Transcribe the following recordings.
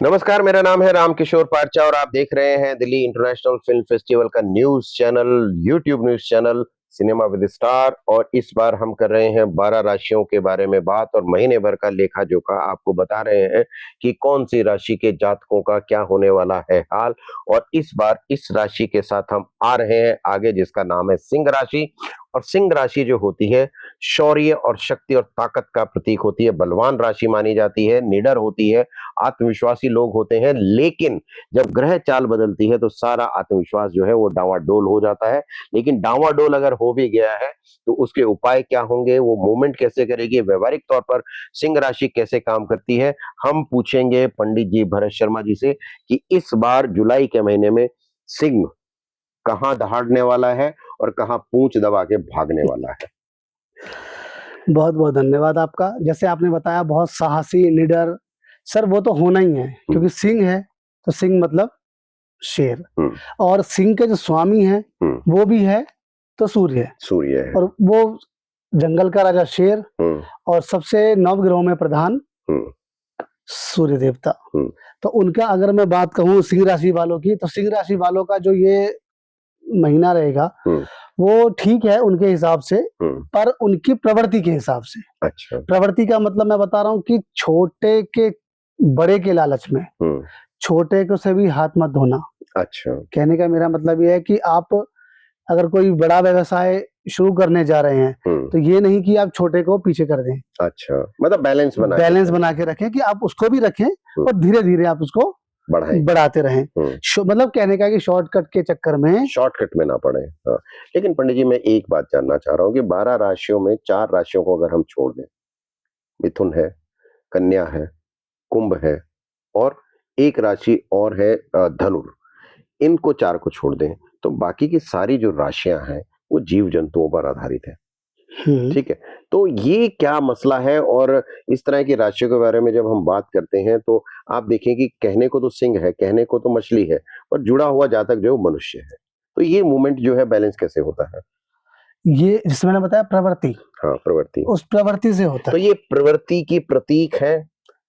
नमस्कार, मेरा नाम है रामकिशोर पारचा और आप देख रहे हैं दिल्ली इंटरनेशनल फिल्म फेस्टिवल का news channel, YouTube news channel cinema with star. और इस बार हम कर रहे हैं 12 राशियों के बारे में बात और महीने भर का लेखा जोखा आपको बता रहे हैं कि कौन सी राशि के जातकों का क्या होने वाला है हाल। और इस बार इस राशि के साथ हम आ रहे हैं आगे, जिसका नाम है सिंह राशि। और सिंह राशि जो होती है शौर्य और शक्ति और ताकत का प्रतीक होती है, बलवान राशि मानी जाती है, निडर होती है, आत्मविश्वासी लोग होते हैं। लेकिन जब ग्रह चाल बदलती है तो सारा आत्मविश्वास जो है वो डावाडोल हो जाता है। लेकिन डावाडोल अगर हो भी गया है तो उसके उपाय क्या होंगे, वो मूवमेंट कैसे करेगी, व्यवहारिक तौर पर सिंह राशि कैसे काम करती है, हम पूछेंगे पंडित जी भरत शर्मा जी से कि इस बार जुलाई के महीने में सिंह कहाँ दहाड़ने वाला है और कहाँ पूंछ दबा के भागने वाला है। बहुत बहुत धन्यवाद आपका। जैसे आपने बताया बहुत साहसी, निडर, सर वो तो होना ही है क्योंकि सिंह है तो सिंह मतलब शेर, और सिंह के जो स्वामी है वो भी है तो सूर्य है, और वो जंगल का राजा शेर और सबसे नवग्रहों में प्रधान सूर्य देवता। तो उनका अगर मैं बात कहूँ सिंह राशि वालों की, तो सिंह राशि वालों का जो ये महीना रहेगा वो ठीक है उनके हिसाब से, पर उनकी प्रवृत्ति के हिसाब से। अच्छा। प्रवृत्ति का मतलब मैं बता रहा हूँ कि छोटे के बड़े के लालच में छोटे को से भी हाथ मत धोना। अच्छा। कहने का मेरा मतलब ये है कि आप अगर कोई बड़ा व्यवसाय शुरू करने जा रहे हैं तो ये नहीं कि आप छोटे को पीछे कर दें। अच्छा, मतलब बैलेंस बना के रखें कि आप उसको भी रखें और धीरे धीरे आप उसको बढ़ाते रहें। मतलब कहने का कि शॉर्टकट के चक्कर में शॉर्टकट में ना पड़े। हाँ। लेकिन पंडित जी मैं एक बात जानना चाह रहा हूँ कि 12 राशियों में 4 राशियों को अगर हम छोड़ दें, मिथुन है, कन्या है, कुंभ है और एक राशि और है धनु, इनको 4 को छोड़ दें तो बाकी की सारी जो राशियां हैं वो जीव जंतुओं पर आधारित है। ठीक है, तो ये क्या मसला है? और इस तरह की राशियों के बारे में जब हम बात करते हैं तो आप देखें कि कहने को तो सिंह है, कहने को तो मछली है, और जुड़ा हुआ जातक जो मनुष्य है, तो ये मूवमेंट जो है बैलेंस कैसे होता है? ये जिसमें मैंने बताया प्रवृत्ति, हाँ प्रवृत्ति, उस प्रवृत्ति से होता है। तो ये प्रवृत्ति की प्रतीक है,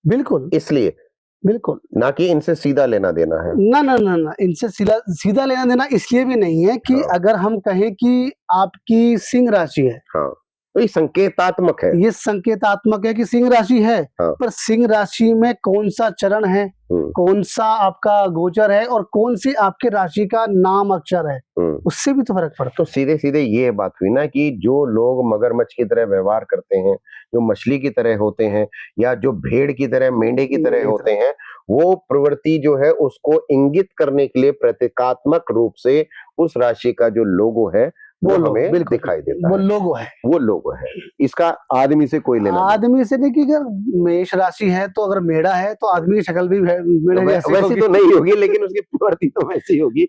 बिल्कुल, इसलिए बिल्कुल ना कि इनसे सीधा लेना देना है। ना ना ना ना, इनसे सीधा लेना देना इसलिए भी नहीं है कि अगर हम कहें कि आपकी सिंह राशि है, हाँ, तो ये संकेतात्मक है। ये संकेतात्मक है कि सिंह राशि है, हाँ। पर सिंह राशि में कौन सा चरण है, कौन सा आपका गोचर है और कौन सी आपके राशि का नाम अक्षर है, उससे भी तो फर्क पड़ता है। तो सीधे सीधे ये बात हुई ना कि जो लोग मगरमच्छ की तरह व्यवहार करते हैं, जो मछली की तरह होते हैं या जो भेड़ की तरह, मेंढे की तरह होते हैं, वो प्रवृत्ति जो है उसको इंगित करने के लिए प्रतीकात्मक रूप से उस राशि का जो लोगो है वो हमें दिखाई देता है। वो लोगो है। इसका आदमी से कोई लेना आदमी से नहीं कि अगर मेष राशि है तो अगर मेढ़ा है तो आदमी की शक्ल भी मेढ़े जैसी वैसी तो नहीं होगी, लेकिन उसकी प्रवृत्ति तो वैसी होगी।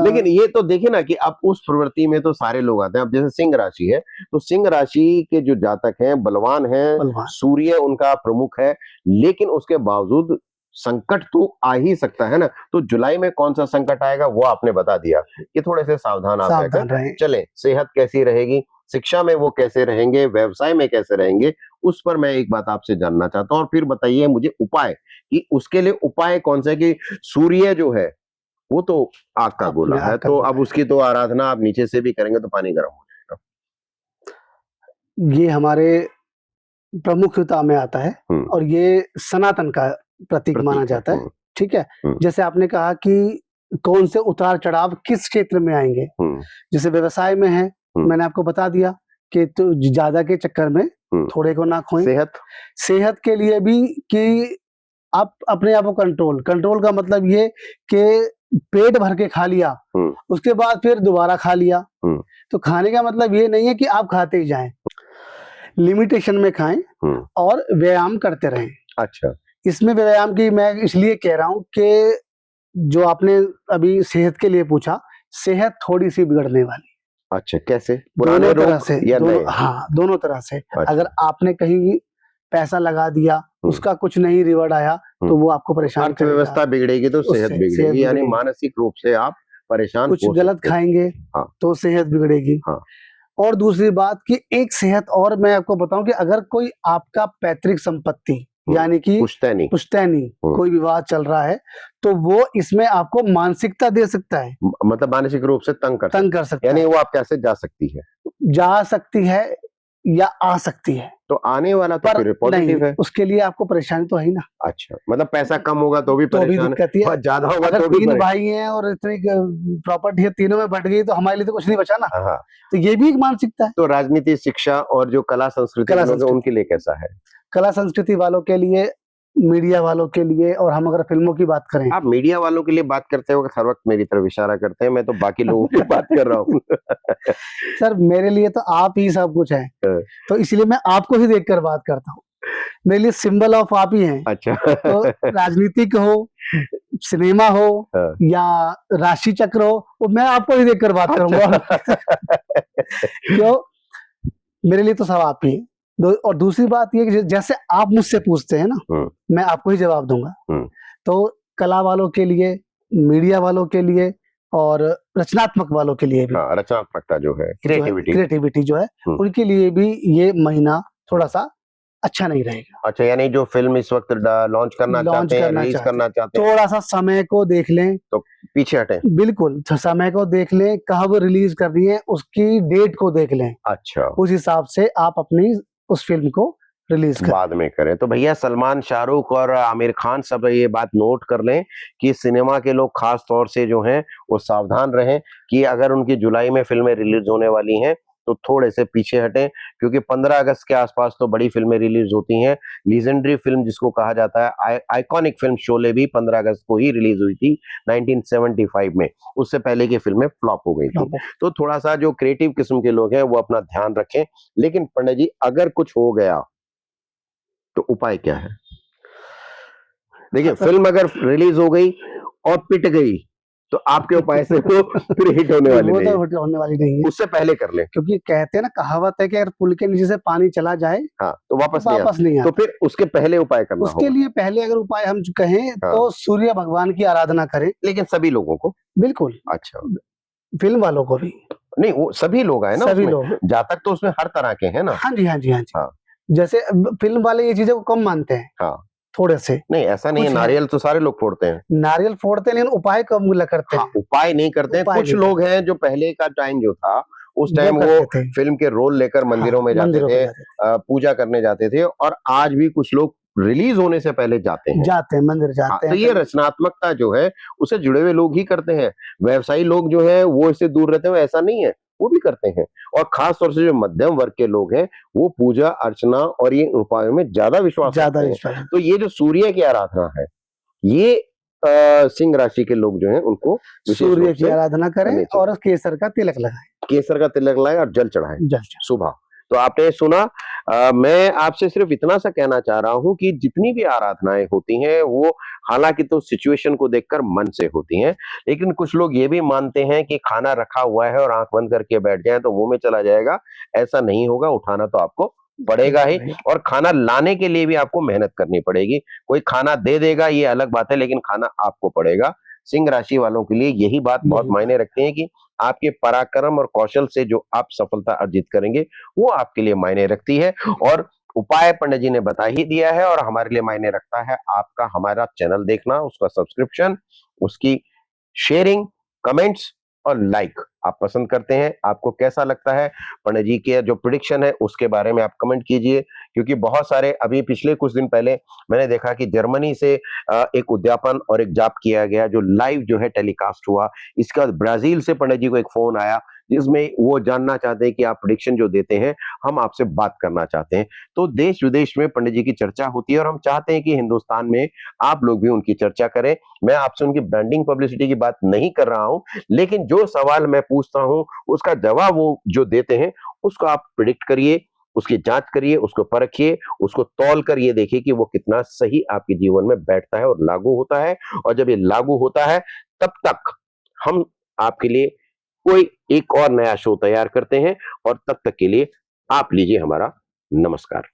लेकिन ये तो देखिए ना कि अब उस प्रवृत्ति में तो सारे लोग आते हैं। अब जैसे सिंह राशि है तो सिंह राशि के जो जातक हैं बलवान हैं, सूर्य उनका प्रमुख है, लेकिन उसके बावजूद संकट तो आ ही सकता है ना। तो जुलाई में कौन सा संकट आएगा वो आपने बता दिया कि थोड़े से सावधान आप रहकर चलें। सेहत कैसी रहेगी, शिक्षा में वो कैसे रहेंगे, व्यवसाय में कैसे रहेंगे, उस पर मैं एक बात आपसे जानना चाहता हूँ। और फिर बताइए मुझे उपाय कि उसके लिए उपाय कौन सा है कि सूर्य जो है वो तो आग का गोला है, तो अब उसकी तो आराधना आप नीचे से भी करेंगे तो पानी गर्म हो जाएगा। ये हमारे प्रमुखता में आता है और ये सनातन का प्रतीक माना जाता है। ठीक है, जैसे आपने कहा कि कौन से उतार चढ़ाव किस क्षेत्र में आएंगे, जैसे व्यवसाय में है, मैंने आपको बता दिया कि तो ज्यादा के चक्कर में थोड़े को ना खोएं। सेहत के लिए भी कि आप अपने आप को कंट्रोल का मतलब ये कि पेट भर के खा लिया उसके बाद फिर दोबारा खा लिया, तो खाने का मतलब ये नहीं है कि आप खाते ही जाएं, लिमिटेशन में खाएं और व्यायाम करते रहें। अच्छा, इसमें व्यायाम की मैं इसलिए कह रहा हूं कि जो आपने अभी सेहत के लिए पूछा, सेहत थोड़ी सी बिगड़ने वाली। अच्छा, कैसे? दोनों तरह से या दोनों तरह से। अच्छा। अगर आपने कहीं पैसा लगा दिया उसका कुछ नहीं रिवॉर्ड आया तो वो आपको परेशान करेगा। अर्थव्यवस्था बिगड़ेगी तो सेहत बिगड़ेगी, यानी मानसिक रूप से आप परेशान कुछ हो गलत सकते हैं। खाएंगे हाँ। तो सेहत बिगड़ेगी। हाँ। और दूसरी बात कि एक सेहत और मैं आपको बताऊं कि अगर कोई आपका पैतृक संपत्ति यानी कि पुश्तैनी पुश्तैनी कोई विवाद चल रहा है तो वो इसमें आपको मानसिकता दे सकता है, मतलब मानसिक रूप से तंग कर सकता यानी है, वो आप कैसे जा सकती है, जा सकती है या आ सकती है, तो आने वाला तो पर फिर नहीं, पॉजिटिव है। उसके लिए आपको परेशानी तो है ही ना। अच्छा, मतलब पैसा कम होगा तो भी तो भी परेशान दिक्कत है ही है। और ज्यादा होगा अगर तो भी 3 भाई हैं और इतनी प्रॉपर्टी है, तीनों में बँट गई तो हमारे लिए तो कुछ नहीं बचा ना। हाँ। तो ये भी एक मानसिकता है। तो राजनीति, शिक्षा और जो कला संस्कृति कला के लोग हैं संस्कृति उनके लिए कैसा है? कला संस्कृति वालों के लिए, मीडिया वालों के लिए, और हम अगर फिल्मों की बात करें आप मीडिया वालों के लिए बात करते हो हर वक्त मेरी तरफ इशारा करते हैं, मैं तो बाकी लोगों की बात कर रहा हूँ। सर मेरे लिए तो आप ही सब कुछ हैं, हाँ। तो इसलिए मैं आपको ही देखकर बात करता हूँ। मेरे लिए सिंबल ऑफ आप ही हैं। अच्छा। तो राजनीतिक हो, सिनेमा हो हाँ। या राशि चक्र हो, वो मैं आपको ही देखकर बात करूँगा। क्यों? मेरे लिए तो सब आप ही हैं। और दूसरी बात ये कि जैसे आप मुझसे पूछते हैं ना, मैं आपको ही जवाब दूँगा। तो कला वालों के लिए, मीडिया वालों के लिए और रचनात्मक वालों के लिए भी, हाँ, रचनात्मकता जो है, क्रिएटिविटी जो है, उनके लिए भी ये महीना थोड़ा-सा अच्छा नहीं रहेगा। अच्छा, यानी जो फ़िल्म इस वक़्त लॉन्च करना चाहते हैं, रिलीज़ करना चाहते हैं, थोड़ा-सा समय को देख लें। तो पीछे हटें। बिल्कुल, समय को देख लें, कब रिलीज़ करनी है, उसकी डेट को देख लें। अच्छा। उस हिसाब से आप अपनी उस फ़िल्म को रिलीज़ करें। बाद में करें। तो भैया सलमान, शाहरुख और आमिर खान सब ये बात नोट कर लें कि सिनेमा के लोग ख़ास तौर से जो हैं, वो सावधान रहें कि अगर उनकी जुलाई में फ़िल्में रिलीज़ होने वाली हैं, तो थोड़े से पीछे हटें, क्योंकि 15 अगस्त के आसपास तो बड़ी फ़िल्में रिलीज़ होती हैं। लीजेंडरी फ़िल्म जिसको कहा जाता है, आइकॉनिक फ़िल्म शोले भी 15 अगस्त को ही रिलीज़ हुई थी 1975 में। उससे पहले की फ़िल्में फ्लॉप हो गई थी। तो थोड़ा-सा जो क्रिएटिव किस्म के लोग हैं, वो अपना ध्यान रखें। लेकिन पंडित जी, अगर कुछ हो गया तो उपाय क्या है? देखिए, फ़िल्म अगर रिलीज़ हो गई और पिट गई, तो आपके उपाय से वो फिर हिट होने वाली वो नहीं तो है। हिट होने वाली नहीं है। उससे पहले कर लें। क्योंकि कहते हैं ना, कहावत है कि अगर पुल के नीचे से पानी चला जाए, हाँ, तो वापस तो नहीं वापस आता। नहीं तो आता। फिर उसके पहले उपाय करना उसके होगा। लिए पहले अगर उपाय हम कहें तो सूर्य भगवान की आराधना करें। लेकिन सभी लोगों को? बिल्कुल, अच्छा। फ़िल्म वालों को भी। नहीं, वो सभी लोग आए ना सभी उसमें। लोग। जातक तो उसमें हर तरह के हैं ना। हाँ जी, हाँ जी, हाँ जी। हाँ। जैसे फ़िल्म वाले ये चीज़ों को कम मानते हैं, हाँ। थोड़े से। नहीं, ऐसा नहीं है, कुछ है। नारियल तो सारे लोग फोड़ते हैं। नारियल फोड़ते हैं लेकिन उपाय कम करते हाँ, हैं। उपाय नहीं करते हैं। उपाय कुछ नहीं लोग हैं जो पहले का टाइम जो था, उस टाइम वो करते थे। फ़िल्म के रोल लेकर मंदिरों में जाते मंदिरों पे थे, जाते थे। पूजा करने जाते थे और आज भी कुछ लोग रिलीज़ होने से पहले जाते हैं। मंदिर हाँ, जाते तो हैं। ये रचनात्मकता जो है, उससे जुड़े हुए लोग ही करते हैं। व्यवसायी लोग जो हैं, वो इससे दूर रहते हैं, ऐसा नहीं है, वो भी करते हैं। और ख़ास तौर से जो मध्यम वर्ग के लोग हैं, वो पूजा अर्चना और ये उपायों में ज़्यादा विश्वास रखते हैं। तो ये जो सूर्य की आराधना है, ये सिंह राशि के लोग जो हैं, उनको विशेष रूप सूर्य की से आराधना करें करनी चाहिए। और केसर का तिलक लगाएँ। केसर का तिलक लगाएँ और जल चढ़ाएँ जल चढ़ाएँ। सुबह। तो आपने सुना, मैं आपसे सिर्फ इतना सा कहना चाह रहा हूँ कि जितनी भी आराधनाएँ होती हैं, वो हालाँकि तो सिचुएशन को देखकर मन से होती हैं, लेकिन कुछ लोग ये भी मानते हैं कि खाना रखा हुआ है और आँख बंद करके बैठ जाएँ तो मुँह में चला जाएगा, ऐसा नहीं होगा, उठाना तो आपको पड़ेगा ही और खाना लाने के लिए भी आपको मेहनत करनी पड़ेगी। कोई खाना दे देगा ये अलग बात है, लेकिन खाना आपको पड़ेगा। सिंह राशि वालों के लिए यही बात बहुत मायने रखती है कि आपके पराक्रम और कौशल से जो आप सफलता अर्जित करेंगे, वो आपके लिए मायने रखती है और उपाय पंडित जी ने बता ही दिया है और हमारे लिए मायने रखता है आपका हमारा चैनल देखना, उसका सब्सक्रिप्शन, उसकी शेयरिंग, कमेंट्स और लाइक आप पसंद करते हैं, आपको कैसा लगता है? पंडित जी के जो प्रेडिक्शन है उसके बारे में आप कमेंट कीजिए, क्योंकि बहुत सारे अभी पिछले कुछ दिन पहले मैंने देखा कि जर्मनी से एक उद्यापन और एक जाप किया गया जो लाइव जो है टेलीकास्ट हुआ। इसके बाद ब्राज़ील से पंडित जी को एक फ़ोन आया, जिसमें वो जानना चाहते हैं कि आप प्रेडिक्शन जो देते हैं, हम आपसे बात करना चाहते हैं। तो देश-विदेश में पंडित जी की चर्चा होती है और हम चाहते हैं कि हिंदुस्तान में आप लोग भी उनकी चर्चा करें। मैं आपसे उनकी ब्रांडिंग पब्लिसिटी की बात नहीं कर रहा हूँ, लेकिन जो सवाल मैं पूछता हूँ, उसका जवाब वो जो देते हैं, उसको आप प्रेडिक्ट करिए, उसकी जाँच करिए, उसको परखिए, उसको तौल कर ये देखिए कि वो कितना सही आपके जीवन में बैठता है और लागू होता है और जब ये लागू होता है, तब तक हम आपके लिए कोई एक और नया शो तैयार करते हैं और तब तक के लिए आप लीजिए हमारा नमस्कार।